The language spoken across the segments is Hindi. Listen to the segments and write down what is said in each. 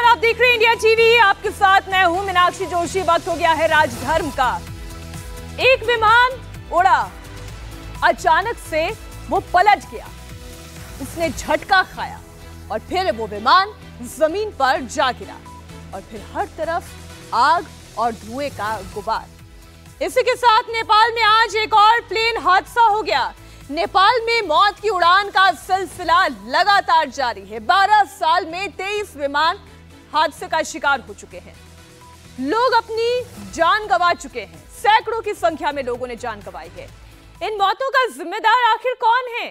आप देख रहे हैं इंडिया टीवी। आपके साथ मैं हूं मीनाक्षी जोशी। वक्त हो गया है राजधर्म का। एक विमान उड़ा, अचानक से वो पलट गया, उसने झटका खाया और फिर वो विमान जमीन पर जा गिरा और फिर हर तरफ आग और धुएं का गुबार। इसी के साथ नेपाल में आज एक और प्लेन हादसा हो गया। नेपाल में मौत की उड़ान का सिलसिला लगातार जारी है। 12 साल में 23 विमान हादसे का शिकार हो चुके हैं। लोग अपनी जान गंवा चुके हैं। सैकड़ों की संख्या में लोगों ने जान गंवाई है। इन मौतों का जिम्मेदार आखिर कौन है?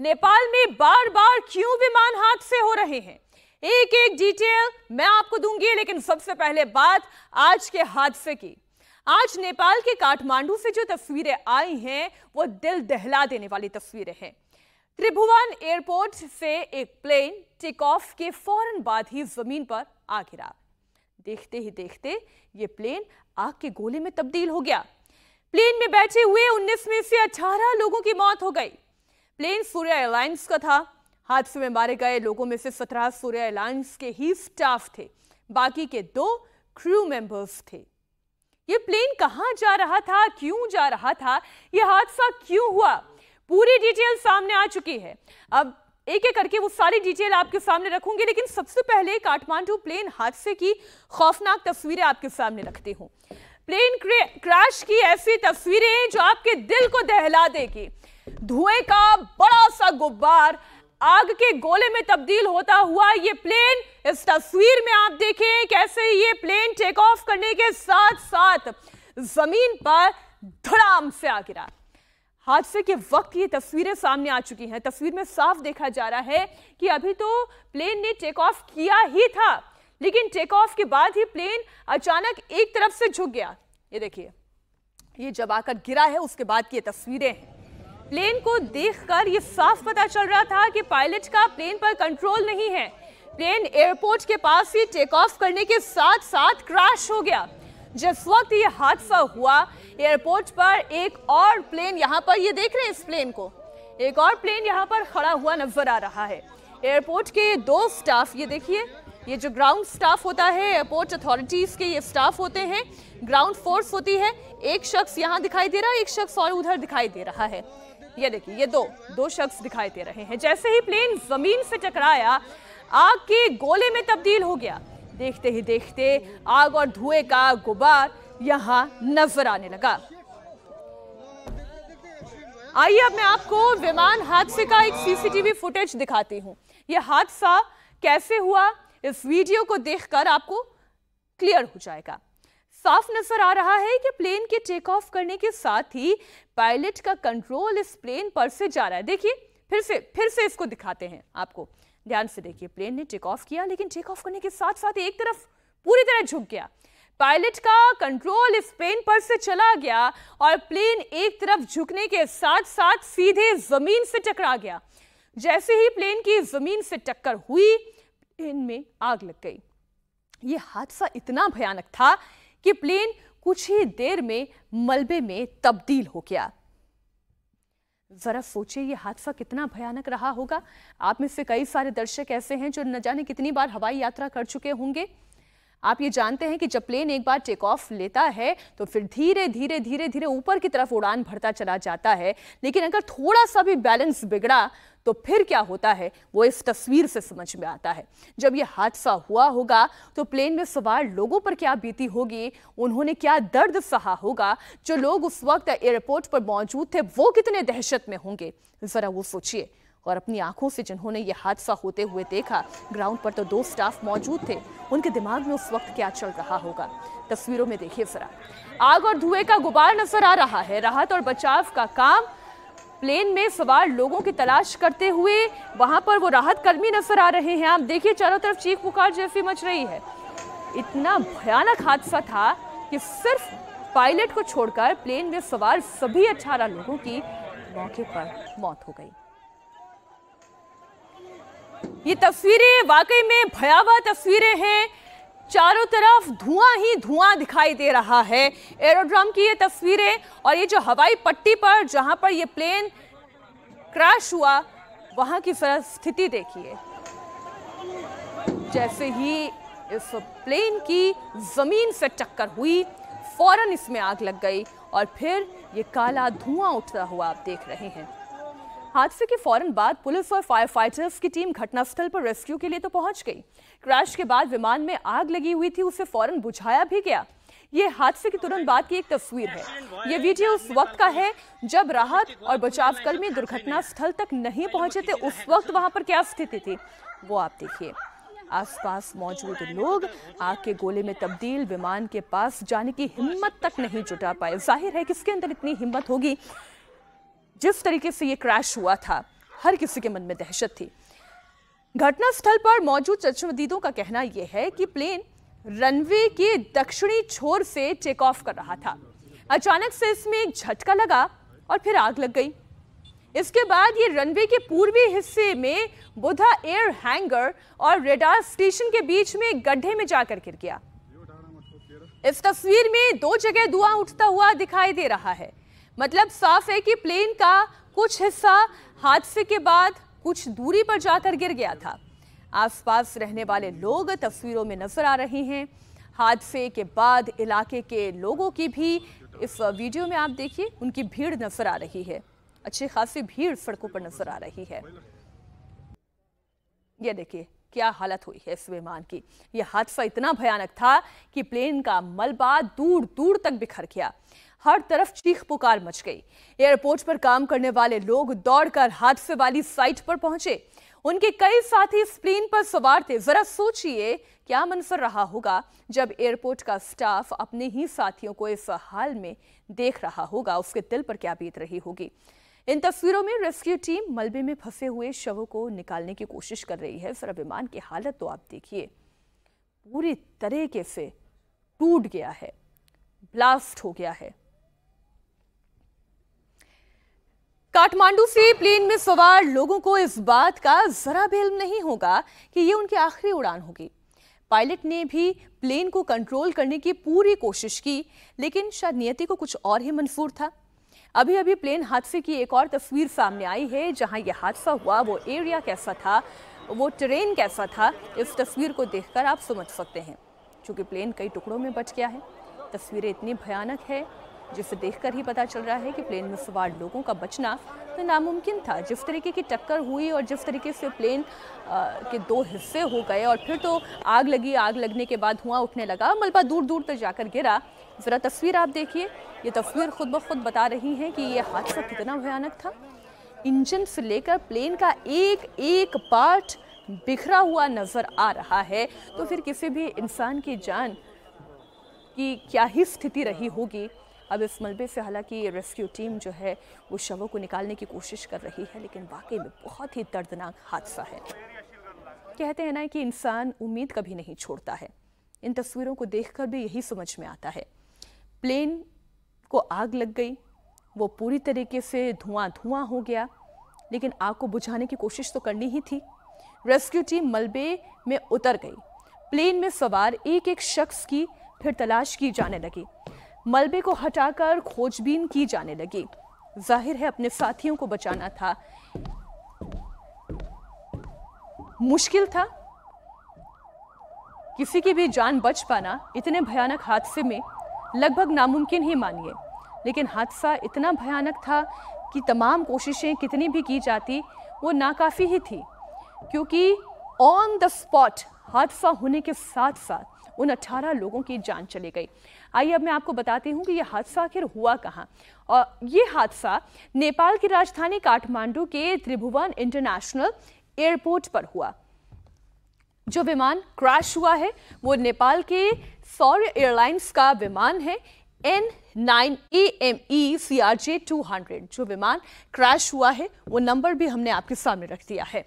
नेपाल में बार बार क्यों विमान हादसे हो रहे हैं? एक एक डिटेल मैं आपको दूंगी, लेकिन सबसे पहले बात आज के हादसे की। आज नेपाल के काठमांडू से जो तस्वीरें आई हैं वो दिल दहला देने वाली तस्वीरें हैं। त्रिभुवन एयरपोर्ट से एक प्लेन टेक ऑफ के फौरन बाद ही जमीन पर आ गिरा। देखते ही देखते ये प्लेन आग के गोले में तब्दील हो गया। प्लेन में बैठे हुए 19 में से 18 लोगों की मौत हो गई। प्लेन सूर्य एयरलाइंस का था। हादसे में मारे गए लोगों में से 17 सूर्य एयरलाइंस के ही स्टाफ थे, बाकी के 2 क्रू मेंबर्स थे। ये प्लेन कहां जा रहा था, क्यों जा रहा था, यह हादसा क्यों हुआ, पूरी डिटेल सामने आ चुकी है। अब एक एक करके वो सारी डिटेल आपके सामने रखूंगी, लेकिन सबसे पहले काठमांडू प्लेन हादसे की खौफनाक तस्वीरें आपके सामने रखती हूं। प्लेन क्रैश की ऐसी तस्वीरें जो आपके दिल को दहला देगी। धुएं का बड़ा सा गुब्बार आग के गोले में तब्दील होता हुआ ये प्लेन, इस तस्वीर में आप देखें कैसे ये प्लेन टेक ऑफ करने के साथ साथ जमीन पर धड़ाम से आ गिरा। हादसे के वक्त ये तस्वीरें सामने आ चुकी हैं। तस्वीर में साफ देखा जा रहा है कि अभी तो प्लेन ने टेक ऑफ किया ही था, लेकिन टेक ऑफ के बाद ही प्लेन अचानक एक तरफ से झुक गया। ये देखिए, ये जब आकर गिरा है उसके बाद की ये तस्वीरें हैं। प्लेन को देखकर ये साफ पता चल रहा था कि पायलट का प्लेन पर कंट्रोल नहीं है। प्लेन एयरपोर्ट के पास ही टेक ऑफ करने के साथ साथ क्रैश हो गया। जिस वक्त ये हादसा हुआ, एयरपोर्ट पर एक और प्लेन, यहां पर ये देख रहे हैं इस प्लेन को, एक और प्लेन यहां पर खड़ा हुआ नजर आ रहा है। एयरपोर्ट के 2 स्टाफ, ये देखिए, ये जो ग्राउंड स्टाफ होता है, एयरपोर्ट अथॉरिटीज के ये स्टाफ होते हैं, ग्राउंड फोर्स होती है। एक शख्स यहां दिखाई दे रहा है, एक शख्स और उधर दिखाई दे रहा है। ये देखिए, ये दो शख्स दिखाई दे रहे हैं। जैसे ही प्लेन जमीन से टकराया, आग के गोले में तब्दील हो गया। देखते ही देखते आग और धुएं का गुबार यहां नजर आने लगा। आइए अब मैं आपको विमान हादसे का एक सीसीटीवी फुटेज दिखाती हूं। यह हादसा कैसे हुआ, इस वीडियो को देखकर आपको क्लियर हो जाएगा। साफ नजर आ रहा है कि प्लेन के टेक ऑफ करने के साथ ही पायलट का कंट्रोल इस प्लेन पर से जा रहा है। देखिए, फिर से इसको दिखाते हैं आपको, ध्यान से देखिए। प्लेन ने टेक ऑफ किया, लेकिन टेक ऑफ करने के साथ साथ एक तरफ पूरी तरह झुक गया। पायलट का कंट्रोल इस प्लेन पर से चला गया और प्लेन एक तरफ झुकने के साथ साथ सीधे जमीन से टकरा गया। जैसे ही प्लेन की जमीन से टक्कर हुई, प्लेन में आग लग गई। यह हादसा इतना भयानक था कि प्लेन कुछ ही देर में मलबे में तब्दील हो गया। जरा सोचिए ये हादसा कितना भयानक रहा होगा। आप में से कई सारे दर्शक ऐसे हैं जो न जाने कितनी बार हवाई यात्रा कर चुके होंगे। आप ये जानते हैं कि जब प्लेन एक बार टेक ऑफ लेता है तो फिर धीरे धीरे ऊपर की तरफ उड़ान भरता चला जाता है, लेकिन अगर थोड़ा सा भी बैलेंस बिगड़ा तो फिर क्या होता है वो इस तस्वीर से समझ में आता है। जब यह हादसा हुआ होगा तो प्लेन में सवार लोगों पर क्या बीती होगी, उन्होंने क्या दर्द सहा होगा। जो लोग उस वक्त एयरपोर्ट पर मौजूद थे वो कितने दहशत में होंगे, जरा वो सोचिए। और अपनी आंखों से जिन्होंने यह हादसा होते हुए देखा, ग्राउंड पर तो 2 स्टाफ मौजूद थे, उनके दिमाग में उस वक्त क्या चल रहा होगा, तस्वीरों में देखिए जरा। आग और धुएं का गुबार नजर आ रहा है। राहत और बचाव का काम, प्लेन में सवार लोगों की तलाश करते हुए वहां पर वो राहत कर्मी नजर आ रहे हैं। आप देखिए, चारों तरफ चीख पुकार जैसी मच रही है। इतना भयानक हादसा था कि सिर्फ पायलट को छोड़कर प्लेन में सवार सभी 18 लोगों की मौके पर मौत हो गई। ये तस्वीरें वाकई में भयावह तस्वीरें हैं। चारों तरफ धुआं ही धुआं दिखाई दे रहा है। एरोड्रम की ये तस्वीरें और ये जो हवाई पट्टी पर जहां पर ये प्लेन क्रैश हुआ, वहां की स्थिति देखिए। जैसे ही इस प्लेन की जमीन से टक्कर हुई, फौरन इसमें आग लग गई और फिर ये काला धुआं उठता हुआ आप देख रहे हैं। हादसे के फौरन बाद पुलिस और फायर फाइटर्स की टीम घटनास्थल पर रेस्क्यू के लिए तो पहुंच गई। क्रैश के बाद विमान में आग लगी हुई थी, उसे फौरन बुझाया भी गया। ये हादसे की तुरंत बाद की एक तस्वीर है। ये वीडियो उस वक्त का है जब राहत और बचाव कर्मी दुर्घटना स्थल तक नहीं पहुंचे थे। उस वक्त वहां पर क्या स्थिति थी वो आप देखिए। आसपास मौजूद लोग आग के गोले में तब्दील विमान के पास जाने की हिम्मत तक नहीं जुटा पाए। जाहिर है किसके अंदर इतनी हिम्मत होगी। जिस तरीके से ये क्रैश हुआ था, हर किसी के मन में दहशत थी। घटनास्थल पर मौजूद चश्मदीदों का कहना यह है कि प्लेन रनवे के दक्षिणी छोर से टेक ऑफ कर रहा था। अचानक से इसमें एक झटका लगा और फिर आग लग गई। इसके बाद ये रनवे के पूर्वी हिस्से में बुधा एयर हैंगर और रेडार स्टेशन के बीच में एक गड्ढे में जाकर गिर गया। इस तस्वीर में दो जगह धुआं उठता हुआ दिखाई दे रहा है। मतलब साफ है कि प्लेन का कुछ हिस्सा हादसे के बाद कुछ दूरी पर जाकर गिर गया था। आसपास रहने वाले लोग तस्वीरों में नजर आ रहे हैं। हादसे के बाद इलाके के लोगों की भी इस वीडियो में आप देखिए, उनकी भीड़ नजर आ रही है। अच्छी खासी भीड़ सड़कों पर नजर आ रही है। ये देखिए क्या हालत हुई है इस विमान की। यह हादसा इतना भयानक था कि प्लेन का मलबा दूर दूर तक बिखर गया। हर तरफ चीख पुकार मच गई। एयरपोर्ट पर काम करने वाले लोग दौड़कर हादसे वाली साइट पर पहुंचे। उनके कई साथी इस प्लेन पर सवार थे। जरा सोचिए क्या मंजर रहा होगा जब एयरपोर्ट का स्टाफ अपने ही साथियों को इस हाल में देख रहा होगा। उसके दिल पर क्या बीत रही होगी। इन तस्वीरों में रेस्क्यू टीम मलबे में फंसे हुए शवों को निकालने की कोशिश कर रही है। जरा विमान की हालत तो आप देखिए, पूरी तरीके से टूट गया है, ब्लास्ट हो गया है। काठमांडू से प्लेन में सवार लोगों को इस बात का जरा भी इल्म नहीं होगा कि ये उनकी आखिरी उड़ान होगी। पायलट ने भी प्लेन को कंट्रोल करने की पूरी कोशिश की, लेकिन शायद नियति को कुछ और ही मंजूर था। अभी अभी प्लेन हादसे की एक और तस्वीर सामने आई है। जहां यह हादसा हुआ वो एरिया कैसा था, वो टेरेन कैसा था, इस तस्वीर को देखकर आप समझ सकते हैं। क्योंकि प्लेन कई टुकड़ों में बच गया है। तस्वीरें इतनी भयानक है जिसे देखकर ही पता चल रहा है कि प्लेन में सवार लोगों का बचना तो नामुमकिन था। जिस तरीके की टक्कर हुई और जिस तरीके से प्लेन के दो हिस्से हो गए और फिर तो आग लगी, आग लगने के बाद धुआं उठने लगा, मलबा दूर दूर तक जाकर गिरा। जरा तस्वीर आप देखिए। ये तस्वीर खुद ब खुद बता रही है कि यह हादसा कितना भयानक था। इंजन से लेकर प्लेन का एक एक पार्ट बिखरा हुआ नजर आ रहा है। तो फिर किसी भी इंसान की जान की क्या ही स्थिति रही होगी। अब इस मलबे से हालांकि रेस्क्यू टीम जो है वो शवों को निकालने की कोशिश कर रही है, लेकिन वाकई में बहुत ही दर्दनाक हादसा है। कहते हैं ना कि इंसान उम्मीद कभी नहीं छोड़ता है। इन तस्वीरों को देखकर भी यही समझ में आता है। प्लेन को आग लग गई, वो पूरी तरीके से धुआं धुआं हो गया, लेकिन आग को बुझाने की कोशिश तो करनी ही थी। रेस्क्यू टीम मलबे में उतर गई। प्लेन में सवार एक एक शख्स की फिर तलाश की जाने लगी। मलबे को हटाकर खोजबीन की जाने लगी। जाहिर है अपने साथियों को बचाना था, मुश्किल था। किसी की भी जान बच पाना इतने भयानक हादसे में लगभग नामुमकिन ही मानिए। लेकिन हादसा इतना भयानक था कि तमाम कोशिशें कितनी भी की जाती वो नाकाफी ही थी, क्योंकि ऑन द स्पॉट हादसा होने के साथ साथ उन 18 लोगों की जान चली गई। आइए अब मैं आपको बताती हूँ कि यह हादसा आखिर हुआ कहाँ। और ये हादसा नेपाल की राजधानी काठमांडू के त्रिभुवन इंटरनेशनल एयरपोर्ट पर हुआ। जो विमान क्रैश हुआ है वो नेपाल के सौर्य एयरलाइंस का विमान है N9AME CRJ 200। जो विमान क्रैश हुआ है वो नंबर भी हमने आपके सामने रख दिया है।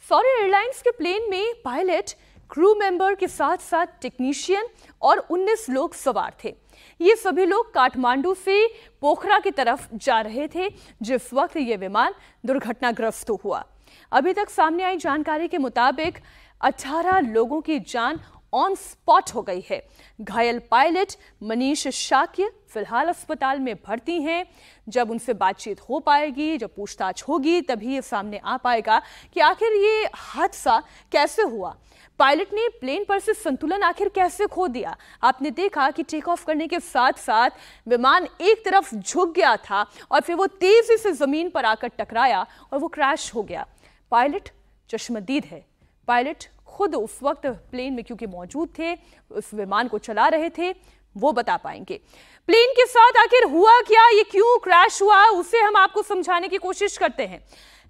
सौर्य एयरलाइंस के प्लेन में पायलट, क्रू मेंबर के साथ साथ टेक्नीशियन और 19 लोग सवार थे। ये सभी लोग काठमांडू से पोखरा की तरफ जा रहे थे जिस वक्त ये विमान दुर्घटनाग्रस्त हुआ। अभी तक सामने आई जानकारी के मुताबिक 18 लोगों की जान ऑन स्पॉट हो गई है। घायल पायलट मनीष शाक्य फिलहाल अस्पताल में भर्ती हैं। जब उनसे बातचीत हो पाएगी, जब पूछताछ होगी, तभी ये सामने आ पाएगा कि आखिर ये हादसा कैसे हुआ। पायलट ने प्लेन पर से संतुलन आखिर कैसे खो दिया। आपने देखा कि टेक ऑफ करने के साथ साथ विमान एक तरफ झुक गया था और फिर वो तेजी से जमीन पर आकर टकराया और वो क्रैश हो गया। पायलट चश्मदीद है। पायलट खुद उस वक्त प्लेन में क्योंकि मौजूद थे, उस विमान को चला रहे थे, वो बता पाएंगे। प्लेन के साथ आखिर हुआ क्या, ये क्यों क्रैश हुआ, उसे हम आपको समझाने की कोशिश करते हैं।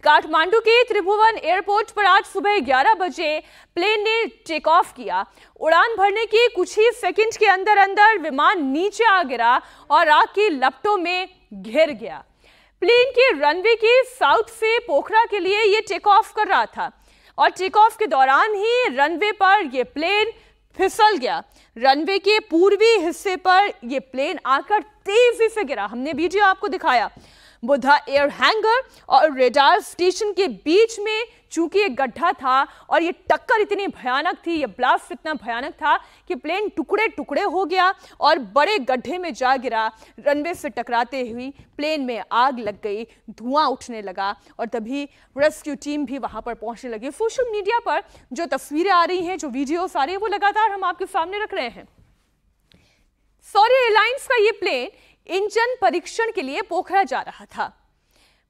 काठमांडू के त्रिभुवन एयरपोर्ट पर आज सुबह 11 बजे प्लेन ने टेक ऑफ किया। उड़ान भरने के कुछ ही सेकंड के अंदर अंदर विमान नीचे आ गिरा और आग की लपटों में घिर गया। प्लेन के रनवे के साउथ से पोखरा के लिए ये टेक ऑफ कर रहा था और टेक ऑफ के दौरान ही रनवे पर यह प्लेन फिसल गया। रनवे के पूर्वी हिस्से पर यह प्लेन आकर तेजी से गिरा। हमने वीडियो आपको दिखाया। बुद्धा एयर हैंगर और रेडार स्टेशन के बीच में चूंकि एक गड्ढा था और ये टक्कर इतनी भयानक थी, ये ब्लास्ट इतना भयानक था कि प्लेन टुकड़े टुकड़े हो गया और बड़े गड्ढे में जा गिरा। रनवे से टकराते हुई प्लेन में आग लग गई, धुआं उठने लगा और तभी रेस्क्यू टीम भी वहां पर पहुंचने लगी। सोशल मीडिया पर जो तस्वीरें आ रही हैं, जो वीडियोस आ रही हैं, वो लगातार हम आपके सामने रख रहे हैं। सौर्य एयरलाइंस का ये प्लेन इंजन परीक्षण के लिए पोखरा जा रहा था।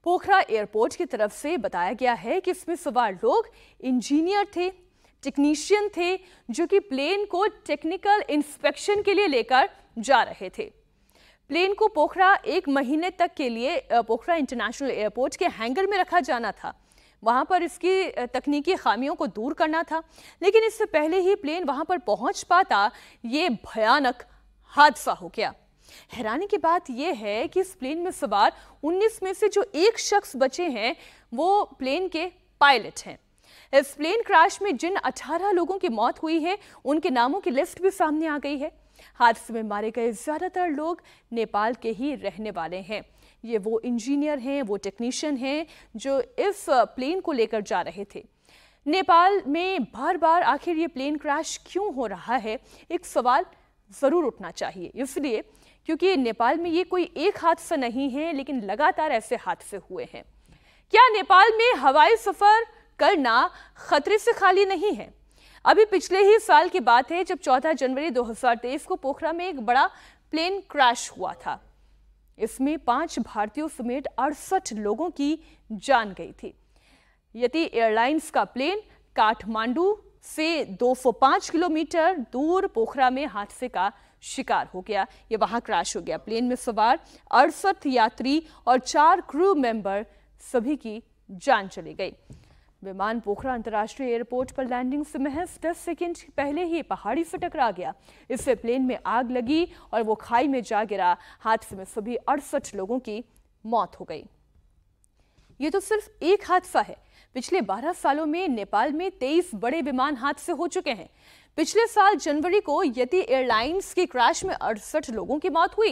पोखरा एयरपोर्ट की तरफ से बताया गया है कि इसमें सवार लोग इंजीनियर थे, टेक्नीशियन थे, जो कि प्लेन को टेक्निकल इंस्पेक्शन के लिए लेकर जा रहे थे। प्लेन को पोखरा 1 महीने तक के लिए पोखरा इंटरनेशनल एयरपोर्ट के हैंगर में रखा जाना था। वहां पर इसकी तकनीकी खामियों को दूर करना था, लेकिन इससे पहले ही प्लेन वहां पर पहुंच पाता, ये भयानक हादसा हो गया। हैरानी की बात यह है कि इस प्लेन में सवार 19 में से जो एक शख्स बचे हैं, वो प्लेन के पायलट हैं। इस प्लेन क्रैश में जिन 18 लोगों की मौत हुई है, उनके नामों की लिस्ट भी सामने आ गई है। हादसे में मारे गए ज्यादातर लोग नेपाल के ही रहने वाले हैं। ये वो इंजीनियर हैं, वो टेक्नीशियन हैं जो इस प्लेन को लेकर जा रहे थे। नेपाल में बार बार आखिर ये प्लेन क्रैश क्यों हो रहा है, एक सवाल जरूर उठना चाहिए। इसलिए क्योंकि नेपाल में ये कोई एक हादसा नहीं है, लेकिन लगातार ऐसे हादसे हुए हैं। क्या नेपाल में हवाई सफर करना खतरे से खाली नहीं है? अभी पिछले ही साल की बात है जब 14 जनवरी 2023 को पोखरा में एक बड़ा प्लेन क्रैश हुआ था। इसमें 5 भारतीयों समेत 68 लोगों की जान गई थी। यति एयरलाइंस का प्लेन काठमांडू से 205 किलोमीटर दूर पोखरा में हादसे का शिकार हो गया। ये वहां क्रैश हो गया। प्लेन में सवार 68 यात्री और 4 क्रू मेंबर सभी की जान चली गई। विमान पोखरा अंतर्राष्ट्रीय एयरपोर्ट पर लैंडिंग से महज 10 सेकंड पहले ही पहाड़ी से टकरा गया। इससे प्लेन में आग लगी और वो खाई में जा गिरा। हादसे में सभी 68 लोगों की मौत हो गई। ये तो सिर्फ एक हादसा है। पिछले 12 सालों में नेपाल में 23 बड़े विमान हादसे हो चुके हैं। पिछले साल जनवरी को यति एयरलाइंस के क्रैश में 68 लोगों की मौत हुई।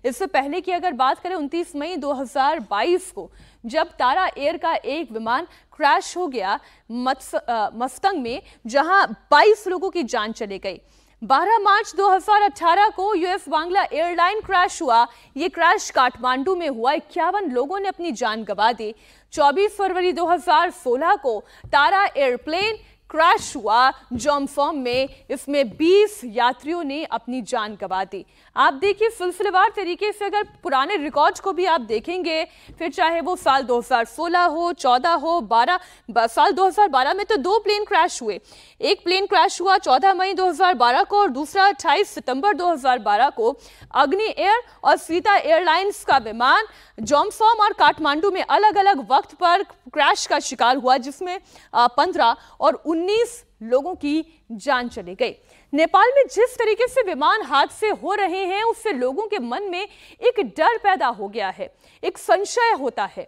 इससे पहले की अगर बात करें 29 मई 2022 को, जब तारा एयर का एक विमान क्रैश हो गया मस्तंग में, जहां 22 लोगों की जान चली गई। 12 मार्च 2018 को यूएस बांग्ला एयरलाइन क्रैश हुआ। ये क्रैश काठमांडू में हुआ। 51 लोगों ने अपनी जान गंवा दी। 24 फरवरी 2016 को तारा एयरप्लेन क्रैश हुआ जोमसोम में। इसमें 20 यात्रियों ने अपनी जान गंवा दी। आप देखिए सिलसिलेवार तरीके से अगर पुराने रिकॉर्ड्स को भी आप देखेंगे, फिर चाहे वो साल 2016 हो, 14 हो, 12, साल 2012 में तो 2 प्लेन क्रैश हुए। एक प्लेन क्रैश हुआ 14 मई 2012 को और दूसरा 28 सितंबर 2012 को। अग्नि एयर और सीता एयरलाइंस का विमान जोमसोम और काठमांडू में अलग अलग वक्त पर क्रैश का शिकार हुआ, जिसमें 15 और 19 लोगों की जान चली गई। नेपाल में जिस तरीके से विमान हादसे हो रहे हैं, उससे लोगों के मन में एक डर पैदा हो गया है, एक संशय होता है।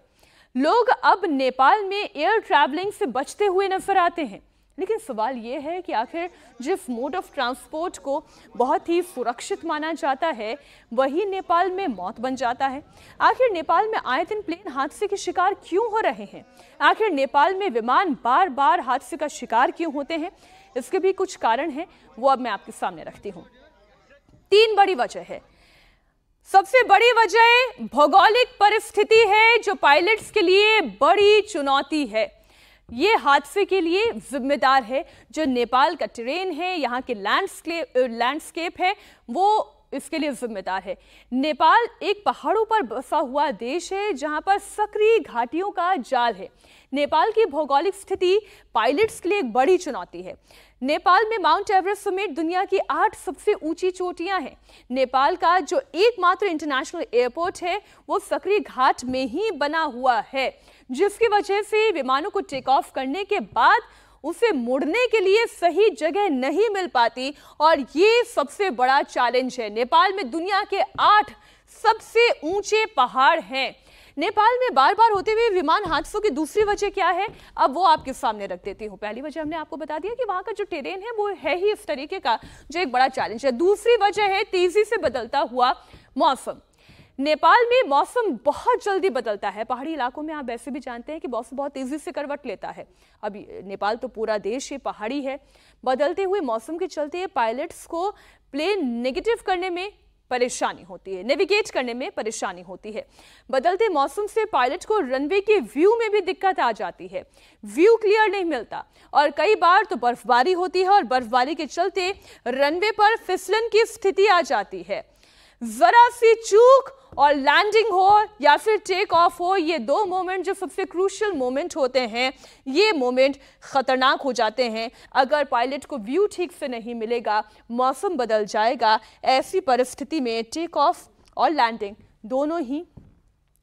लोग अब नेपाल में एयर ट्रैवलिंग से बचते हुए नजर आते हैं, लेकिन सवाल ये है कि आखिर जिस मोड ऑफ ट्रांसपोर्ट को बहुत ही सुरक्षित माना जाता है वही नेपाल में मौत बन जाता है। आखिर नेपाल में आए दिन प्लेन हादसे के शिकार क्यों हो रहे हैं? आखिर नेपाल में विमान बार बार हादसे का शिकार क्यों होते हैं? इसके भी कुछ कारण हैं, वो अब मैं आपके सामने रखती हूँ। 3 बड़ी वजह है। सबसे बड़ी वजह भौगोलिक परिस्थिति है जो पायलट्स के लिए बड़ी चुनौती है। ये हादसे के लिए जिम्मेदार है जो नेपाल का टेरेन है, यहाँ के लैंडस्केप है, वो इसके लिए जिम्मेदार है। नेपाल एक पहाड़ों पर बसा हुआ देश है जहां पर सक्रिय घाटियों का जाल है। नेपाल की भौगोलिक स्थिति पायलट्स के लिए एक बड़ी चुनौती है। नेपाल में माउंट एवरेस्ट समेत दुनिया की 8 सबसे ऊंची चोटियां हैं। नेपाल का जो एकमात्र इंटरनेशनल एयरपोर्ट है वो सक्रिय घाट में ही बना हुआ है, जिसकी वजह से विमानों को टेक ऑफ करने के बाद उसे मुड़ने के लिए सही जगह नहीं मिल पाती और ये सबसे बड़ा चैलेंज है। नेपाल में दुनिया के 8 सबसे ऊंचे पहाड़ हैं। नेपाल में बार बार होते हुए विमान हादसों की दूसरी वजह क्या है, अब वो आपके सामने रख देती हूँ। पहली वजह हमने आपको बता दिया कि वहां का जो टेरेन है वो है ही इस तरीके का जो एक बड़ा चैलेंज है। दूसरी वजह है तेजी से बदलता हुआ मौसम। नेपाल में मौसम बहुत जल्दी बदलता है। पहाड़ी इलाकों में आप वैसे भी जानते हैं कि मौसम बहुत तेजी से करवट लेता है। अभी नेपाल तो पूरा देश ये पहाड़ी है। बदलते हुए मौसम के चलते पायलट्स को प्लेन नेगेटिव करने में परेशानी होती है, नेविगेट करने में परेशानी होती है। बदलते मौसम से पायलट को रनवे के व्यू में भी दिक्कत आ जाती है, व्यू क्लियर नहीं मिलता और कई बार तो बर्फबारी होती है और बर्फबारी के चलते रनवे पर फिसलन की स्थिति आ जाती है। जरा सी चूक और लैंडिंग हो या फिर टेक ऑफ हो, ये 2 मोमेंट जो सबसे क्रूशियल मोमेंट होते हैं, ये मोमेंट खतरनाक हो जाते हैं। अगर पायलट को व्यू ठीक से नहीं मिलेगा, मौसम बदल जाएगा, ऐसी परिस्थिति में टेक ऑफ और लैंडिंग दोनों ही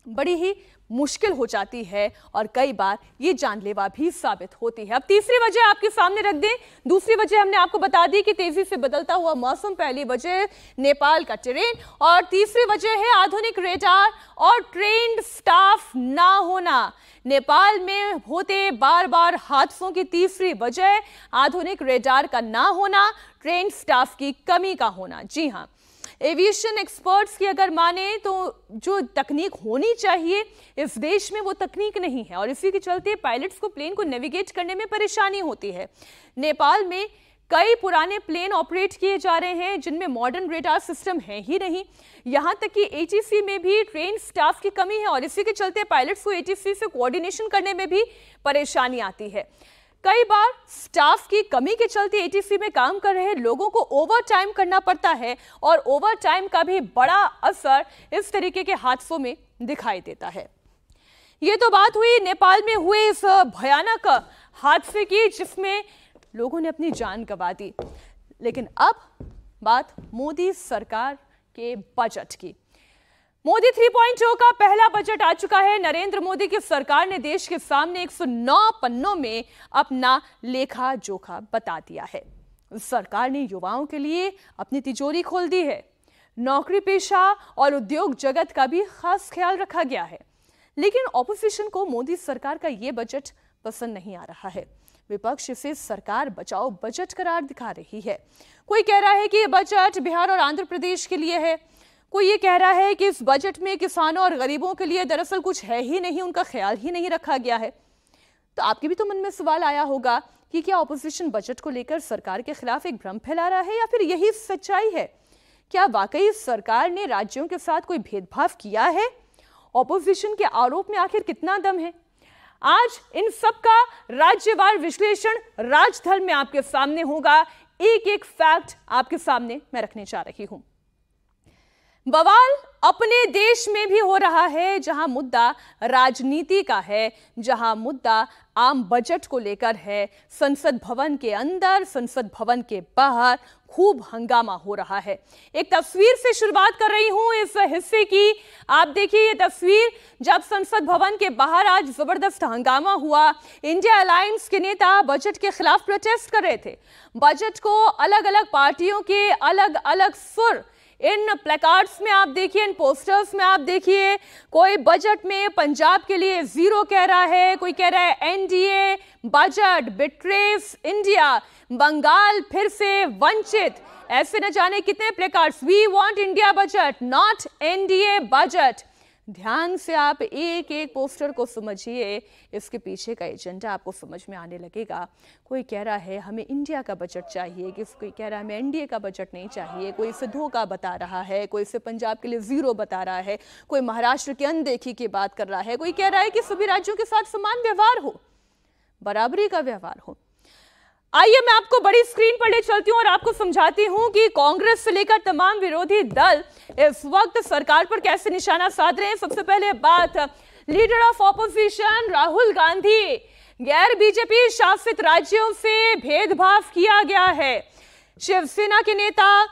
बड़ी ही मुश्किल हो जाती है और कई बार ये जानलेवा भी साबित होती है। अब तीसरी वजह आपके सामने रख दें। दूसरी वजह हमने आपको बता दी कि तेजी से बदलता हुआ मौसम, पहली वजह नेपाल का टेरेन और तीसरी वजह है आधुनिक रेडार और ट्रेन्ड स्टाफ ना होना। नेपाल में होते बार बार हादसों की तीसरी वजह आधुनिक रेडार का ना होना, ट्रेन्ड स्टाफ की कमी का होना। जी हाँ, एविएशन एक्सपर्ट्स की अगर माने तो जो तकनीक होनी चाहिए इस देश में वो तकनीक नहीं है और इसी के चलते पायलट्स को प्लेन को नेविगेट करने में परेशानी होती है। नेपाल में कई पुराने प्लेन ऑपरेट किए जा रहे हैं जिनमें मॉडर्न रेडार सिस्टम है ही नहीं। यहां तक कि एटीसी में भी ट्रेन स्टाफ की कमी है और इसी के चलते पायलट्स को एटीसी से कोऑर्डिनेशन करने में भी परेशानी आती है। कई बार स्टाफ की कमी के चलते एटीसी में काम कर रहे लोगों को ओवर टाइम करना पड़ता है और ओवर टाइम का भी बड़ा असर इस तरीके के हादसों में दिखाई देता है। ये तो बात हुई नेपाल में हुए इस भयानक हादसे की जिसमें लोगों ने अपनी जान गंवा दी। लेकिन अब बात मोदी सरकार के बजट की। मोदी 3.0 का पहला बजट आ चुका है। नरेंद्र मोदी की सरकार ने देश के सामने 109 पन्नों में अपना लेखा जोखा बता दिया है। सरकार ने युवाओं के लिए अपनी तिजोरी खोल दी है। नौकरी पेशा और उद्योग जगत का भी खास ख्याल रखा गया है। लेकिन ऑपोजिशन को मोदी सरकार का यह बजट पसंद नहीं आ रहा है। विपक्ष इसे सरकार बचाओ बजट करार दिखा रही है। कोई कह रहा है कि यह बजट बिहार और आंध्र प्रदेश के लिए है। कोई ये कह रहा है कि इस बजट में किसानों और गरीबों के लिए दरअसल कुछ है ही नहीं, उनका ख्याल ही नहीं रखा गया है। तो आपके भी तो मन में सवाल आया होगा कि क्या ऑपोजिशन बजट को लेकर सरकार के खिलाफ एक भ्रम फैला रहा है या फिर यही सच्चाई है? क्या वाकई सरकार ने राज्यों के साथ कोई भेदभाव किया है? ऑपोजिशन के आरोप में आखिर कितना दम है? आज इन सब का राज्यवार विश्लेषण राजधर्म में आपके सामने होगा। एक एक फैक्ट आपके सामने मैं रखने जा रही हूं। बवाल अपने देश में भी हो रहा है जहां मुद्दा राजनीति का है, जहां मुद्दा आम बजट को लेकर है। संसद भवन के अंदर, संसद भवन के बाहर खूब हंगामा हो रहा है। एक तस्वीर से शुरुआत कर रही हूं इस हिस्से की। आप देखिए ये तस्वीर, जब संसद भवन के बाहर आज जबरदस्त हंगामा हुआ। इंडिया अलायंस के नेता बजट के खिलाफ प्रोटेस्ट कर रहे थे। बजट को अलग अलग पार्टियों के अलग अलग सुर इन प्लेकार्ड्स में आप देखिए, इन पोस्टर्स में आप देखिए, कोई बजट में पंजाब के लिए 0 कह रहा है, कोई कह रहा है NDA budget betrays India, Bengal फिर से वंचित, ऐसे न जाने कितने placards. We want India budget, not NDA budget. ध्यान से आप एक एक पोस्टर को समझिए, इसके पीछे का एजेंडा आपको समझ में आने लगेगा। कोई कह रहा है हमें इंडिया का बजट चाहिए, कोई कह रहा है हमें एनडीए का बजट नहीं चाहिए, कोई इसे धोखा बता रहा है, कोई इसे पंजाब के लिए 0 बता रहा है, कोई महाराष्ट्र की अनदेखी की बात कर रहा है, कोई कह रहा है कि सभी राज्यों के साथ समान व्यवहार हो, बराबरी का व्यवहार हो। आइए मैं आपको बड़ी स्क्रीन पर ले चलती हूं और आपको समझाती हूं कि कांग्रेस से लेकर तमाम विरोधी दल इस वक्त सरकार पर कैसे निशाना साध रहे हैं। सबसे पहले बात leader of opposition Rahul Gandhi, गैर बीजेपी शासित राज्यों से भेदभाव किया गया है। शिवसेना के नेता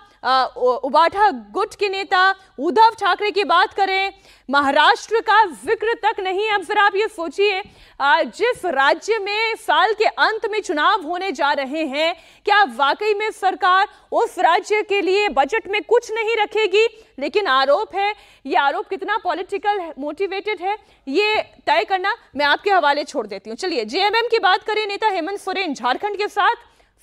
उबाठा गुट के नेता उद्धव ठाकरे की बात करें, महाराष्ट्र का जिक्र तक नहीं। अब जरा आप ये सोचिए, जिस राज्य में साल के अंत में चुनाव होने जा रहे हैं, क्या वाकई में सरकार उस राज्य के लिए बजट में कुछ नहीं रखेगी? लेकिन आरोप है, ये आरोप कितना पॉलिटिकल मोटिवेटेड है ये तय करना मैं आपके हवाले छोड़ देती हूं। चलिए जेएमएम की बात करें, नेता हेमंत सोरेन, झारखंड के साथ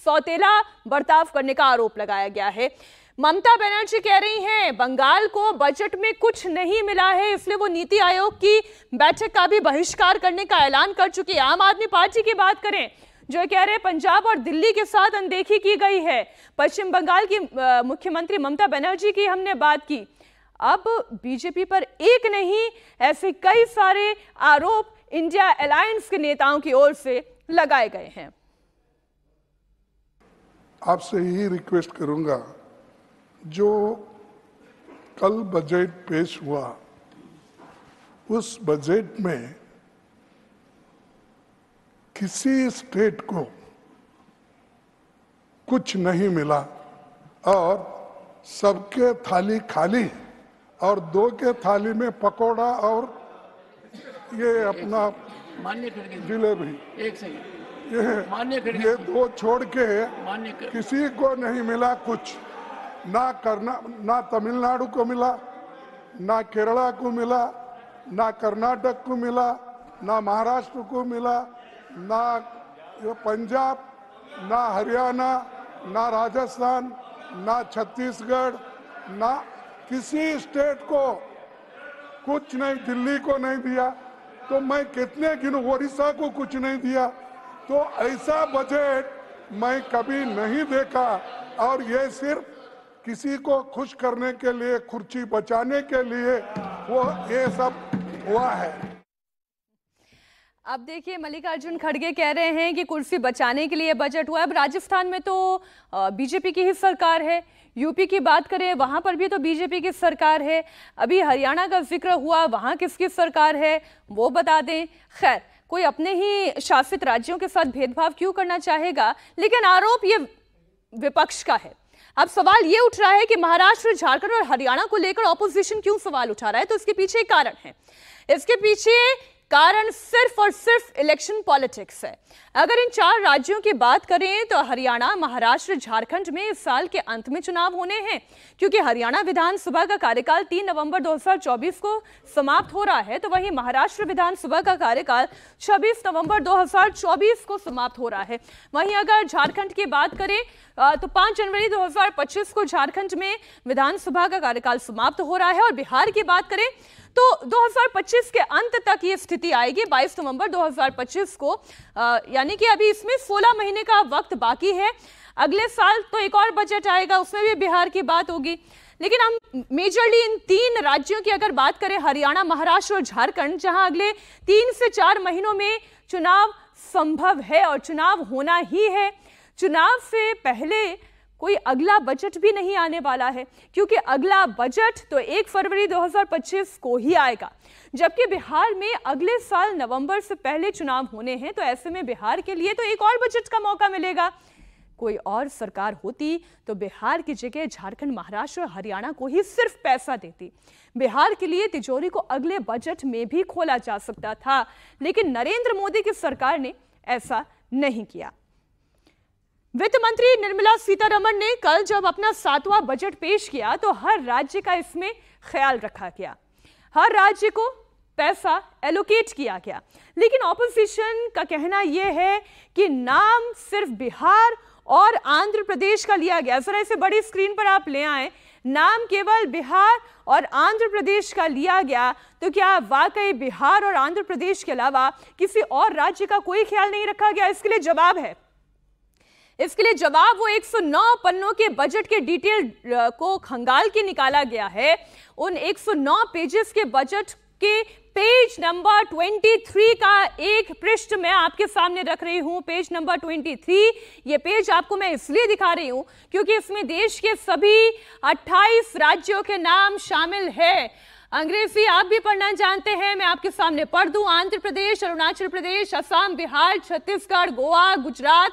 सौतेला बर्ताव करने का आरोप लगाया गया है। ममता बनर्जी कह रही हैं बंगाल को बजट में कुछ नहीं मिला है, इसलिए वो नीति आयोग की बैठक का भी बहिष्कार करने का ऐलान कर चुकी है। आम आदमी पार्टी की बात करें, जो कह रहे हैं पंजाब और दिल्ली के साथ अनदेखी की गई है। पश्चिम बंगाल की मुख्यमंत्री ममता बनर्जी की हमने बात की। अब बीजेपी पर एक नहीं, ऐसे कई सारे आरोप इंडिया अलायंस के नेताओं की ओर से लगाए गए हैं। आपसे यही रिक्वेस्ट करूंगा, जो कल बजट पेश हुआ उस बजट में किसी स्टेट को कुछ नहीं मिला और सबके थाली खाली और 2 के थाली में पकोड़ा और ये अपना जिलेबी, ये 2 छोड़ के किसी को नहीं मिला कुछ। ना तमिलनाडु को मिला, ना केरला को मिला, ना कर्नाटक को मिला, ना महाराष्ट्र को मिला, ना पंजाब, ना हरियाणा, ना राजस्थान, ना छत्तीसगढ़, ना किसी स्टेट को कुछ नहीं, दिल्ली को नहीं दिया। तो मैं कितने गिनूं, ओडिशा को कुछ नहीं दिया। तो ऐसा बजट मैं कभी नहीं देखा और ये सिर्फ किसी को खुश करने के लिए, कुर्सी बचाने के लिए वो ये सब हुआ है। अब देखिए मल्लिकार्जुन खड़गे कह रहे हैं कि कुर्सी बचाने के लिए बजट हुआ। अब राजस्थान में तो बीजेपी की ही सरकार है, यूपी की बात करें वहां पर भी तो बीजेपी की सरकार है, अभी हरियाणा का जिक्र हुआ, वहां किसकी सरकार है वो बता दें। खैर, कोई अपने ही शासित राज्यों के साथ भेदभाव क्यों करना चाहेगा, लेकिन आरोप ये विपक्ष का है। अब सवाल ये उठ रहा है कि महाराष्ट्र, झारखंड और हरियाणा को लेकर ऑपोजिशन क्यों सवाल उठा रहा है, तो इसके पीछे एक कारण है। इसके पीछे कारण सिर्फ और सिर्फ इलेक्शन पॉलिटिक्स है। अगर इन 4 राज्यों की बात करें तो हरियाणा, महाराष्ट्र, झारखंड में इस साल के अंत में चुनाव होने हैं, क्योंकि हरियाणा विधानसभा का कार्यकाल 3 नवंबर 2024 को समाप्त हो रहा है, तो वहीं महाराष्ट्र विधानसभा का कार्यकाल 26 नवंबर 2024 को समाप्त हो रहा है। वहीं अगर झारखंड की बात करें तो 5 जनवरी 2025 को झारखंड में विधानसभा का कार्यकाल समाप्त हो रहा है। और बिहार की बात करें तो 2025 के अंत तक ये स्थिति आएगी, 22 नवंबर 2025 को, यानी कि अभी इसमें 16 महीने का वक्त बाकी है। अगले साल तो एक और बजट आएगा, उसमें भी बिहार की बात होगी। लेकिन हम मेजरली इन 3 राज्यों की अगर बात करें, हरियाणा, महाराष्ट्र और झारखंड, जहां अगले 3 से 4 महीनों में चुनाव संभव है और चुनाव होना ही है। चुनाव से पहले कोई अगला बजट भी नहीं आने वाला है, क्योंकि अगला बजट तो 1 फरवरी 2025 को ही आएगा, जबकि बिहार में अगले साल नवंबर से पहले चुनाव होने हैं। तो ऐसे में बिहार के लिए तो एक और बजट का मौका मिलेगा। कोई और सरकार होती तो बिहार की जगह झारखंड, महाराष्ट्र और हरियाणा को ही सिर्फ पैसा देती। बिहार के लिए तिजोरी को अगले बजट में भी खोला जा सकता था, लेकिन नरेंद्र मोदी की सरकार ने ऐसा नहीं किया। वित्त मंत्री निर्मला सीतारमण ने कल जब अपना 7वां बजट पेश किया तो हर राज्य का इसमें ख्याल रखा गया, हर राज्य को पैसा एलोकेट किया गया। लेकिन ऑपोजिशन का कहना यह है कि नाम सिर्फ बिहार और आंध्र प्रदेश का लिया गया। जरा इसे बड़ी स्क्रीन पर आप ले आए, नाम केवल बिहार और आंध्र प्रदेश का लिया गया, तो क्या वाकई बिहार और आंध्र प्रदेश के अलावा किसी और राज्य का कोई ख्याल नहीं रखा गया? इसके लिए जवाब है, इसके लिए जवाब वो 109 पन्नों के बजट के डिटेल को खंगाल के निकाला गया है। उन 109 पेजेस के बजट के पेज नंबर 23 का एक पृष्ठ मैं आपके सामने रख रही हूं। पेज नंबर 23, ये पेज आपको मैं इसलिए दिखा रही हूं क्योंकि इसमें देश के सभी 28 राज्यों के नाम शामिल है। अंग्रेजी आप भी पढ़ना जानते हैं, मैं आपके सामने पढ़ दूं। आंध्र प्रदेश, अरुणाचल प्रदेश, असम, बिहार, छत्तीसगढ़, गोवा, गुजरात,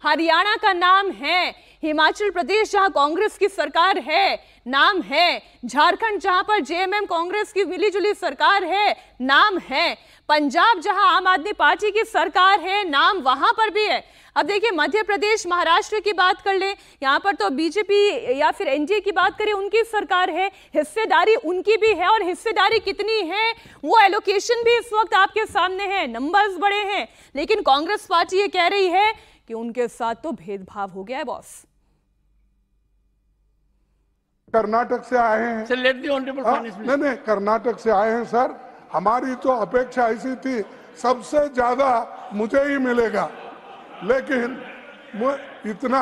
हरियाणा का नाम है। हिमाचल प्रदेश जहां कांग्रेस की सरकार है, नाम है। झारखंड जहां पर जेएमएम कांग्रेस की मिलीजुली सरकार है, नाम है। पंजाब जहां आम आदमी पार्टी की सरकार है, नाम वहां पर भी है। अब देखिए मध्य प्रदेश, महाराष्ट्र की बात कर ले, यहाँ पर तो बीजेपी या फिर एनडीए की बात करें, उनकी सरकार है, हिस्सेदारी उनकी भी है। और हिस्सेदारी कितनी है वो एलोकेशन भी इस वक्त आपके सामने है, नंबर्स बड़े हैं। लेकिन कांग्रेस पार्टी ये कह रही है कि उनके साथ तो भेदभाव हो गया है बॉस। कर्नाटक से आए हैं सर, नहीं कर्नाटक से आए हैं सर। हमारी तो अपेक्षा ऐसी थी सबसे ज्यादा मुझे ही मिलेगा, लेकिन इतना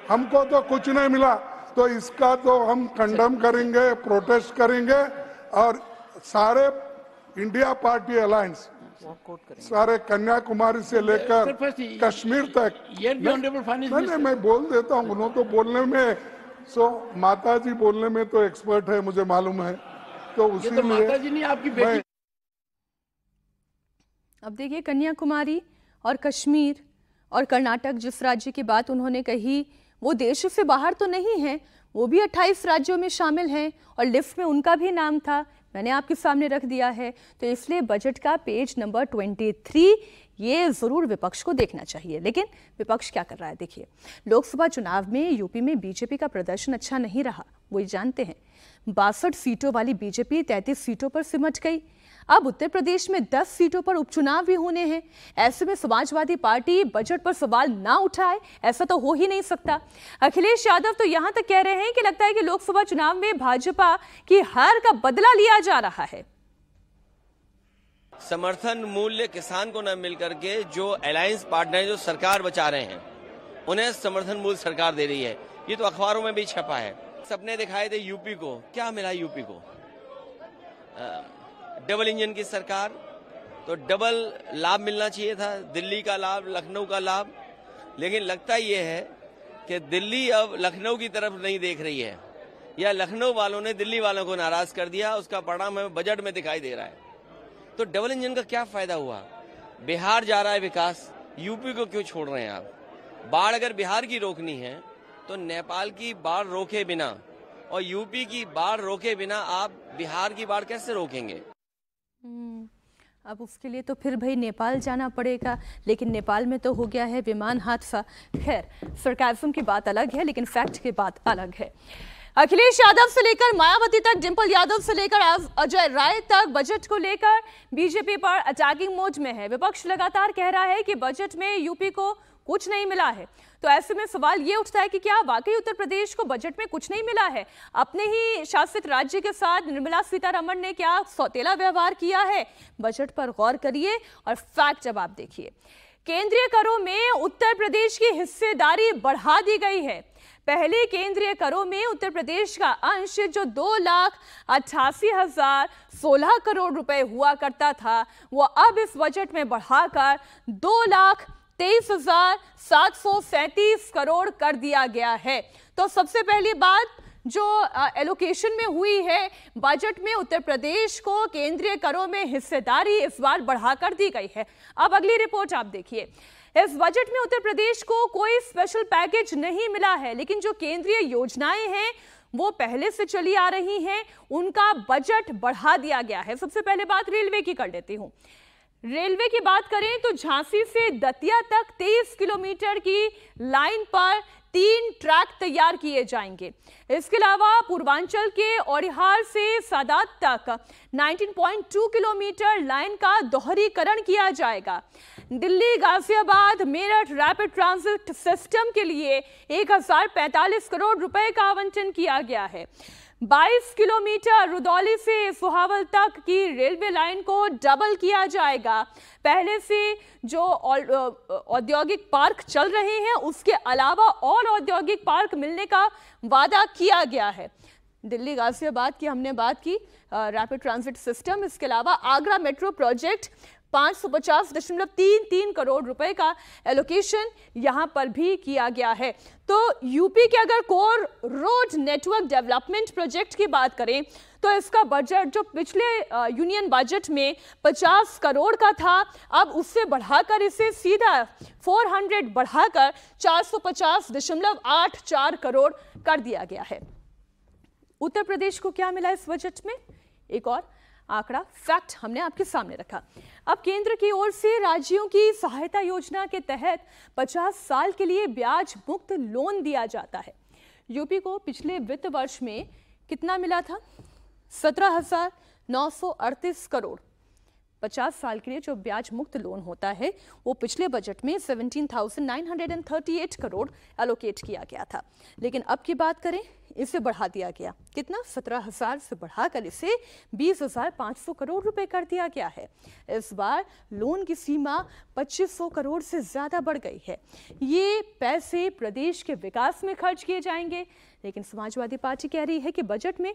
हमको तो कुछ नहीं मिला। तो इसका तो हम कंडेम करेंगे, प्रोटेस्ट करेंगे और सारे इंडिया पार्टी अलायंस, सारे कन्याकुमारी से लेकर कश्मीर तक। नहीं मैं बोल देता हूँ, उन्होंने तो बोलने में माता जी बोलने में तो एक्सपर्ट है, मुझे मालूम है। तो उसी तो माता जी नहीं आपकी बेटी। अब देखिए कन्याकुमारी और कश्मीर और कर्नाटक जिस राज्य की बात उन्होंने कही वो देश से बाहर तो नहीं है, वो भी 28 राज्यों में शामिल हैं और लिस्ट में उनका भी नाम था, मैंने आपके सामने रख दिया है। तो इसलिए बजट का पेज नंबर 23 ये जरूर विपक्ष को देखना चाहिए। लेकिन विपक्ष क्या कर रहा है देखिए, लोकसभा चुनाव में यूपी में बीजेपी का प्रदर्शन अच्छा नहीं रहा, वो जानते हैं। 62 सीटों वाली बीजेपी 33 सीटों पर सिमट गई। अब उत्तर प्रदेश में 10 सीटों पर उपचुनाव भी होने हैं। ऐसे में समाजवादी पार्टी बजट पर सवाल ना उठाए ऐसा तो हो ही नहीं सकता। अखिलेश यादव तो यहां तक कह रहे हैं कि लगता है कि लोकसभा चुनाव में भाजपा की हार का बदला लिया जा रहा है। समर्थन मूल्य किसान को न मिलकर के जो अलायंस पार्टनर जो सरकार बचा रहे हैं उन्हें समर्थन मूल्य सरकार दे रही है। ये तो अखबारों में भी छपा है। सपने दिखाए थे यूपी को, क्या मिला यूपी को? डबल इंजन की सरकार, तो डबल लाभ मिलना चाहिए था, दिल्ली का लाभ, लखनऊ का लाभ। लेकिन लगता ये है कि दिल्ली अब लखनऊ की तरफ नहीं देख रही है, या लखनऊ वालों ने दिल्ली वालों को नाराज कर दिया। उसका परिणाम हमें बजट में दिखाई दे रहा है। तो डबल इंजन का क्या फायदा हुआ? बिहार जा रहा है विकास, यूपी को क्यों छोड़ रहे हैं आप? बाढ़ अगर बिहार की रोकनी है तो नेपाल की बाढ़ रोके बिना और यूपी की बाढ़ रोके बिना आप बिहार की बाढ़ कैसे रोकेंगे? अब उसके लिए तो फिर भाई नेपाल जाना पड़ेगा, लेकिन नेपाल में तो हो गया है विमान हादसा। खैर, सरकारिज्म की बात अलग है, लेकिन फैक्ट की बात अलग है। अखिलेश यादव से लेकर मायावती तक, डिंपल यादव से लेकर अजय राय तक बजट को लेकर बीजेपी पर अटैकिंग मोड में है। विपक्ष लगातार कह रहा है कि बजट में यूपी को कुछ नहीं मिला है। तो ऐसे में सवाल ये उठता है कि क्या वाकई उत्तर प्रदेश को बजट में कुछ नहीं मिला है? अपने ही शासित राज्य के साथ निर्मला सीतारमण ने क्या सौतेला व्यवहार किया है? बजट पर गौर करिए और फैक्ट जब आप देखिए। केंद्रीय करों में उत्तर प्रदेश की हिस्सेदारी बढ़ा दी गई है। पहले केंद्रीय करों में उत्तर प्रदेश का अंश जो 2,88,016 करोड़ रुपए हुआ करता था, वो अब इस बजट में बढ़ाकर 2,23,737 करोड़ कर दिया गया है। तो सबसे पहली बात जो एलोकेशन में हुई है, बजट में उत्तर प्रदेश को केंद्रीय करों में हिस्सेदारी इस बार बढ़ाकर दी गई है। अब अगली रिपोर्ट आप देखिए। इस बजट में उत्तर प्रदेश को कोई स्पेशल पैकेज नहीं मिला है, लेकिन जो केंद्रीय योजनाएं हैं वो पहले से चली आ रही हैं, उनका बजट बढ़ा दिया गया है। सबसे पहले बात रेलवे की कर लेती हूं। रेलवे की बात करें तो झांसी से दतिया तक 23 किलोमीटर की लाइन पर 3 ट्रैक तैयार किए जाएंगे। इसके अलावा पूर्वांचल के औड़िहार से सादात तक 19.2 किलोमीटर लाइन का दोहरीकरण किया जाएगा। Delhi, Ghaziabad, Meerut rapid transit system के लिए 1045 करोड़ रुपए का आवंटन किया गया है। 22 किलोमीटर रुदौली से सुहावल तक की रेलवे लाइन को डबल किया जाएगा। पहले से जो औद्योगिक पार्क चल रहे हैं उसके अलावा और औद्योगिक पार्क मिलने का वादा किया गया है। दिल्ली गाजियाबाद की हमने बात की, रैपिड ट्रांजिट सिस्टम, इसके अलावा आगरा मेट्रो प्रोजेक्ट 550.33 करोड़ रुपए का एलोकेशन यहां पर भी किया गया है। तो यूपी के अगर core road network development project की बात करें तो इसका बजट जो पिछले यूनियन बजट में 50 करोड़ का था, अब उससे बढ़ाकर इसे सीधा 400 बढ़ाकर 450.84 करोड़ कर दिया गया है। उत्तर प्रदेश को क्या मिला इस बजट में? एक और आंकड़ा, फैक्ट हमने आपके सामने रखा। अब केंद्र की ओर से राज्यों की सहायता योजना के तहत 50 साल के लिए ब्याज मुक्त लोन दिया जाता है। यूपी को पिछले वित्त वर्ष में कितना मिला था? 17,938 करोड़। 50 साल के लिए जो ब्याज मुक्त लोन होता है वो पिछले बजट में 17,938 करोड़ एलोकेट किया गया था, लेकिन अब की बात करें इसे बढ़ा दिया गया। कितना? 17,000 से बढ़ाकर इसे 20,500 करोड़ रुपए कर दिया गया है। इस बार लोन की सीमा 2,500 करोड़ से ज्यादा बढ़ गई है। ये पैसे प्रदेश के विकास में खर्च किए जाएंगे, लेकिन समाजवादी पार्टी कह रही है कि बजट में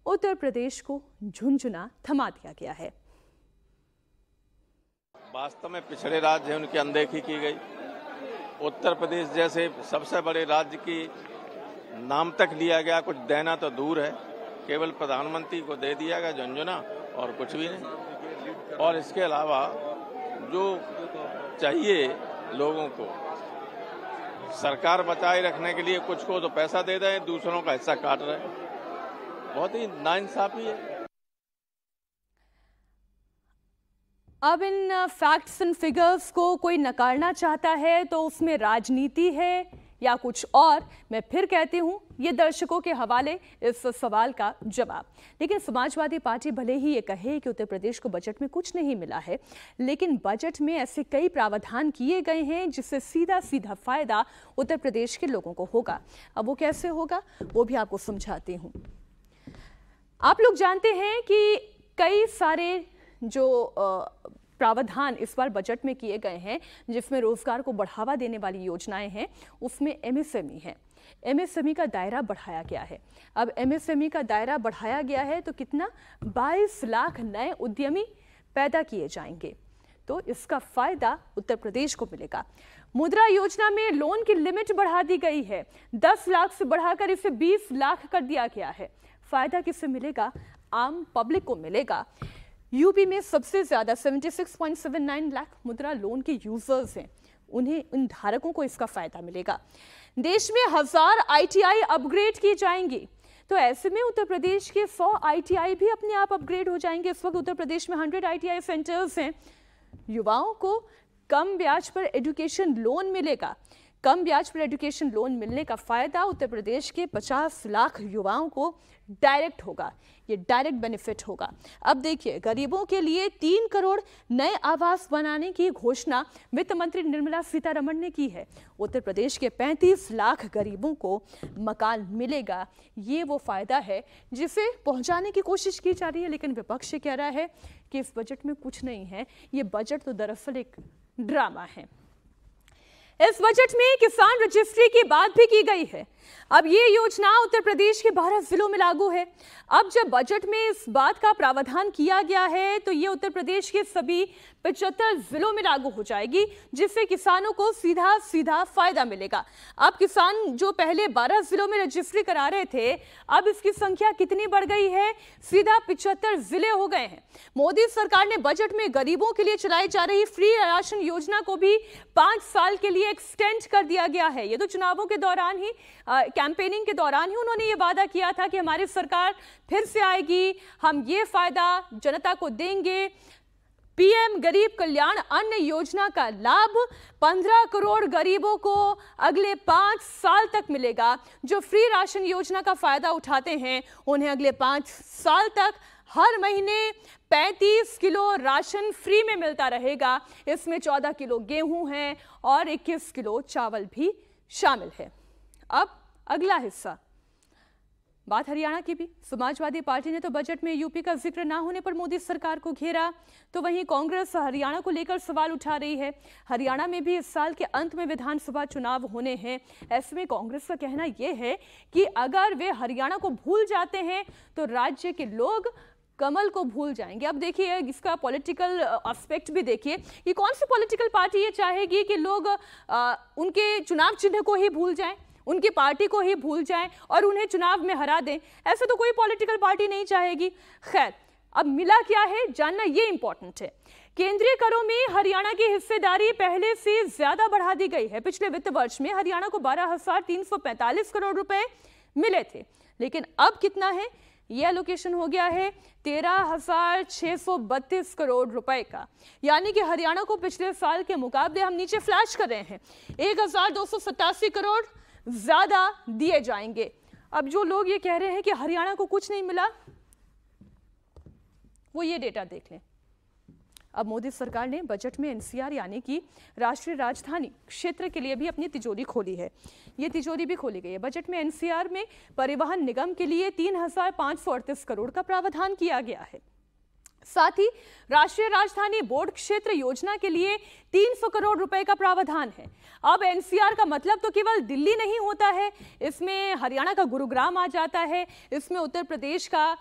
उत्तर प्रदेश को झुनझुना थमा दिया गया है। वास्तव में पिछड़े राज्य हैं, उनकी अनदेखी की गई। उत्तर प्रदेश जैसे सबसे बड़े राज्य की नाम तक लिया गया, कुछ देना तो दूर है, केवल प्रधानमंत्री को दे दिया गया झुनझुना और कुछ भी नहीं। और इसके अलावा जो चाहिए लोगों को, सरकार बचाए रखने के लिए कुछ को तो पैसा दे रहे हैं, दूसरों का हिस्सा काट रहे हैं। बहुत ही नाइंसाफी है। अब इन फैक्ट्स एंड फिगर्स को कोई नकारना चाहता है तो उसमें राजनीति है या कुछ और। मैं फिर कहती हूं, ये दर्शकों के हवाले इस सवाल का जवाब। लेकिन समाजवादी पार्टी भले ही ये कहे कि उत्तर प्रदेश को बजट में कुछ नहीं मिला है, लेकिन बजट में ऐसे कई प्रावधान किए गए हैं जिससे सीधा सीधा फायदा उत्तर प्रदेश के लोगों को होगा। अब वो कैसे होगा वो भी आपको समझाती हूं। आप लोग जानते हैं कि कई सारे जो प्रावधान इस बार बजट में किए गए हैं जिसमें रोजगार को बढ़ावा देने वाली योजनाएं हैं, उसमें एमएसएमई है। एमएसएमई का दायरा बढ़ाया गया है। अब एमएसएमई का दायरा बढ़ाया गया है तो कितना? 22 लाख नए उद्यमी पैदा किए जाएंगे, तो इसका फायदा उत्तर प्रदेश को मिलेगा। मुद्रा योजना में लोन की लिमिट बढ़ा दी गई है, 10 लाख से बढ़ाकर इसे 20 लाख कर दिया गया है। फायदा किससे मिलेगा? आम पब्लिक को मिलेगा। यूपी में सबसे ज्यादा 76.79 लाख मुद्रा लोन के यूजर्स हैं, उन्हें, उन धारकों को इसका फायदा मिलेगा। देश में 1000 आईटीआई अपग्रेड की जाएंगी, तो ऐसे में उत्तर प्रदेश के 100 आईटीआई भी अपने आप अपग्रेड हो जाएंगे। इस वक्त उत्तर प्रदेश में 100 आईटीआई सेंटर्स हैं। युवाओं को कम ब्याज पर एजुकेशन लोन मिलेगा। कम ब्याज पर एजुकेशन लोन मिलने का फायदा उत्तर प्रदेश के 50 लाख युवाओं को डायरेक्ट होगा। ये डायरेक्ट बेनिफिट होगा। अब देखिए, गरीबों के लिए 3 करोड़ नए आवास बनाने की घोषणा वित्त मंत्री निर्मला सीतारमण ने की है। उत्तर प्रदेश के 35 लाख गरीबों को मकान मिलेगा। ये वो फायदा है जिसे पहुंचाने की कोशिश की जा रही है, लेकिन विपक्ष कह रहा है कि इस बजट में कुछ नहीं है। ये बजट तो दरअसल एक ड्रामा है। इस बजट में किसान रजिस्ट्री की बात भी की गई है। अब ये योजना उत्तर प्रदेश के 12 जिलों में लागू है। अब जब बजट में इस बात का प्रावधान किया गया है तो ये उत्तर प्रदेश के सभी 75 जिलों में लागू हो जाएगी, जिससे किसानों को सीधा सीधा फायदा मिलेगा। अब किसान जो पहले 12 जिलों में रजिस्ट्री करा रहे थे, अब इसकी संख्या कितनी बढ़ गई है? सीधा 75 जिले हो गए हैं। मोदी सरकार ने बजट में गरीबों के लिए चलाई जा रही फ्री राशन योजना को भी 5 साल के लिए एक्सटेंड कर दिया गया है। ये तो चुनावों के दौरान ही, कैंपेनिंग के दौरान ही उन्होंने ये वादा किया था कि हमारी सरकार फिर से आएगी, हम ये फायदा जनता को देंगे। पीएम गरीब कल्याण अन्न योजना का लाभ 15 करोड़ गरीबों को अगले 5 साल तक मिलेगा। जो फ्री राशन योजना का फायदा उठाते हैं उन्हें अगले 5 साल तक हर महीने 35 किलो राशन फ्री में मिलता रहेगा। इसमें 14 किलो गेहूं है और 21 किलो चावल भी शामिल है। अब अगला हिस्सा, बात हरियाणा की भी। समाजवादी पार्टी ने तो बजट में यूपी का जिक्र ना होने पर मोदी सरकार को घेरा, तो वहीं कांग्रेस हरियाणा को लेकर सवाल उठा रही है। हरियाणा में भी इस साल के अंत में विधानसभा चुनाव होने हैं। ऐसे में कांग्रेस का कहना यह है कि अगर वे हरियाणा को भूल जाते हैं तो राज्य के लोग कमल को भूल जाएंगे। अब देखिए इसका पॉलिटिकल एस्पेक्ट भी देखिए कि कौन सी पॉलिटिकल पार्टी ये चाहेगी कि लोग उनके चुनाव चिन्ह को ही भूल जाएं, उनकी पार्टी को ही भूल जाएं और उन्हें चुनाव में हरा दें। ऐसे तो कोई पॉलिटिकल पार्टी नहीं चाहेगी। खैर, अब मिला क्या है जानना ये इंपॉर्टेंट है। केंद्रीय करों में हरियाणा की हिस्सेदारी पहले से ज्यादा बढ़ा दी गई है। पिछले वित्त वर्ष में हरियाणा को 12,345 करोड़ रुपए मिले थे, लेकिन अब कितना है? यह एलोकेशन हो गया है 13,632 करोड़ रुपए का, यानी कि हरियाणा को पिछले साल के मुकाबले, हम नीचे फ्लैश कर रहे हैं, 1,287 करोड़ ज्यादा दिए जाएंगे। अब जो लोग ये कह रहे हैं कि हरियाणा को कुछ नहीं मिला, वो ये डेटा देख लें। अब मोदी सरकार ने बजट में एनसीआर यानी कि राष्ट्रीय राजधानी क्षेत्र के लिए भी अपनी तिजोरी खोली है। ये तिजोरी भी खोली गई है। बजट में एनसीआर में परिवहन निगम के लिए 3,538 करोड़ का प्रावधान किया गया है। साथ ही राष्ट्रीय राजधानी बोर्ड क्षेत्र योजना के लिए 300 करोड़ रुपए का प्रावधान है। अब एनसीआर का मतलब तो केवल दिल्ली नहीं होता है, इसमें हरियाणा का गुरुग्राम आ जाता है, इसमें उत्तर प्रदेश का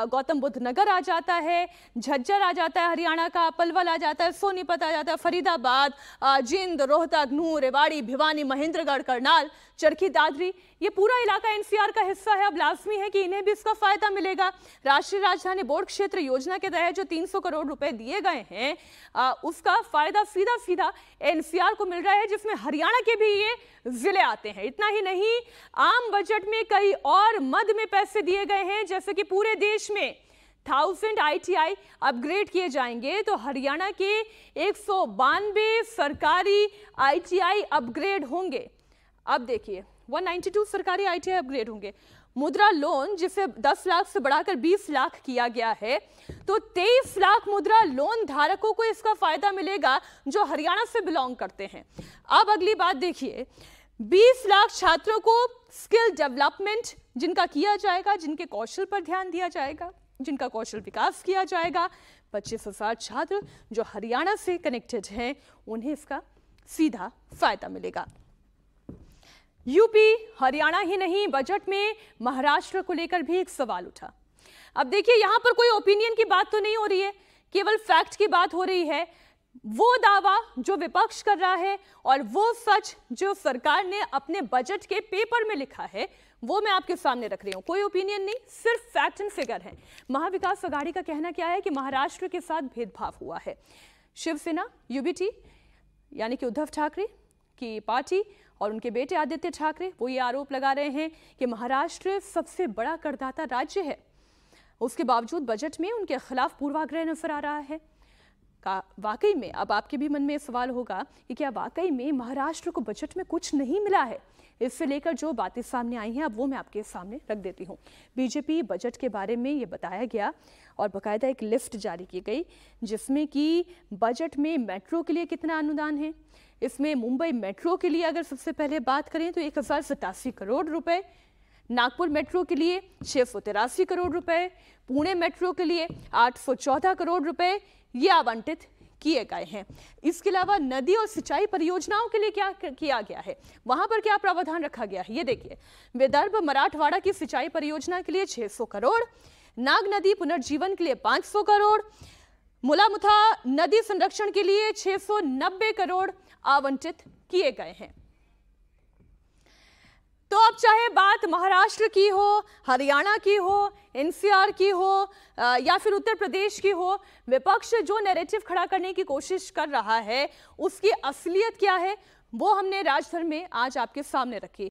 गौतम बुद्ध नगर आ जाता है, झज्जर आ जाता है, हरियाणा का पलवल आ जाता है, सोनीपत आ जाता है, फरीदाबाद, जिंद, रोहतक, नूह, रेवाड़ी, भिवानी, महेंद्रगढ़, करनाल, चरखी दादरी, ये पूरा इलाका एनसीआर का हिस्सा है। अब लाजमी है कि इन्हें भी इसका फायदा मिलेगा। राष्ट्रीय राजधानी बोर्ड क्षेत्र योजना के तहत जो 300 करोड़ रुपए दिए गए हैं उसका फायदा सीधा सीधा एनसीआर को मिल रहा है, जिसमें हरियाणा के भी ये जिले आते हैं। इतना ही नहीं, आम बजट में कई और मद में पैसे दिए गए हैं, जैसे कि पूरे देश में 1000 ITI अपग्रेड किए जाएंगे, तो हरियाणा के 192 सरकारी ITI अपग्रेड होंगे। अब देखिए 192 सरकारी ITI अपग्रेड होंगे। मुद्रा लोन जिसे 10 लाख से बढ़ाकर 20 लाख किया गया है, तो 23 लाख मुद्रा लोन धारकों को इसका फायदा मिलेगा जो हरियाणा से बिलोंग करते हैं। अब अगली बात देखिए, 20 लाख छात्रों को स्किल डेवलपमेंट जिनका किया जाएगा, जिनके कौशल पर ध्यान दिया जाएगा, जिनका कौशल विकास किया जाएगा। 25,000 छात्र जो हरियाणा से कनेक्टेड हैं उन्हें इसका सीधा फायदा मिलेगा। यूपी, हरियाणा ही नहीं, बजट में महाराष्ट्र को लेकर भी एक सवाल उठा। अब देखिए यहां पर कोई ओपिनियन की बात तो नहीं हो रही है, केवल फैक्ट की बात हो रही है। वो दावा जो विपक्ष कर रहा है और वो सच जो सरकार ने अपने बजट के पेपर में लिखा है, वो मैं आपके सामने रख रही हूं। कोई ओपिनियन नहीं, सिर्फ फैक्ट एंड फिगर है। महाविकास आघाड़ी का कहना क्या है कि महाराष्ट्र के साथ भेदभाव हुआ है। शिवसेना, यूबीटी यानी कि उद्धव ठाकरे की पार्टी और उनके बेटे आदित्य ठाकरे वो ये आरोप लगा रहे हैं कि महाराष्ट्र सबसे बड़ा करदाता राज्य है, उसके बावजूद बजट में उनके खिलाफ पूर्वाग्रह नजर आ रहा है। वाकई में अब आपके भी मन में सवाल होगा कि क्या वाकई में महाराष्ट्र को बजट में कुछ नहीं मिला है? इससे लेकर जो बातें सामने आई हैं अब वो मैं आपके सामने रख देती हूँ। बीजेपी बजट के बारे में ये बताया गया और बाकायदा एक लिस्ट जारी की गई जिसमें कि बजट में मेट्रो के लिए कितना अनुदान है। इसमें मुंबई मेट्रो के लिए अगर सबसे पहले बात करें तो 1,087 करोड़ रुपए, नागपुर मेट्रो के लिए 683 करोड़ रुपए, पुणे मेट्रो के लिए 814 करोड़ रुपए ये आवंटित किए गए हैं। इसके अलावा नदी और सिंचाई परियोजनाओं के लिए क्या किया गया है, वहां पर क्या प्रावधान रखा गया है, ये देखिए। विदर्भ मराठवाड़ा की सिंचाई परियोजना के लिए 600 करोड़, नाग नदी पुनर्जीवन के लिए 500 करोड़, मुलामुथा नदी संरक्षण के लिए 690 करोड़ आवंटित किए गए हैं। तो अब चाहे बात महाराष्ट्र की हो, हरियाणा की हो, एनसीआर की हो या फिर उत्तर प्रदेश की हो, विपक्ष जो नैरेटिव खड़ा करने की कोशिश कर रहा है उसकी असलियत क्या है वो हमने राजधर्म में आज आपके सामने रखी।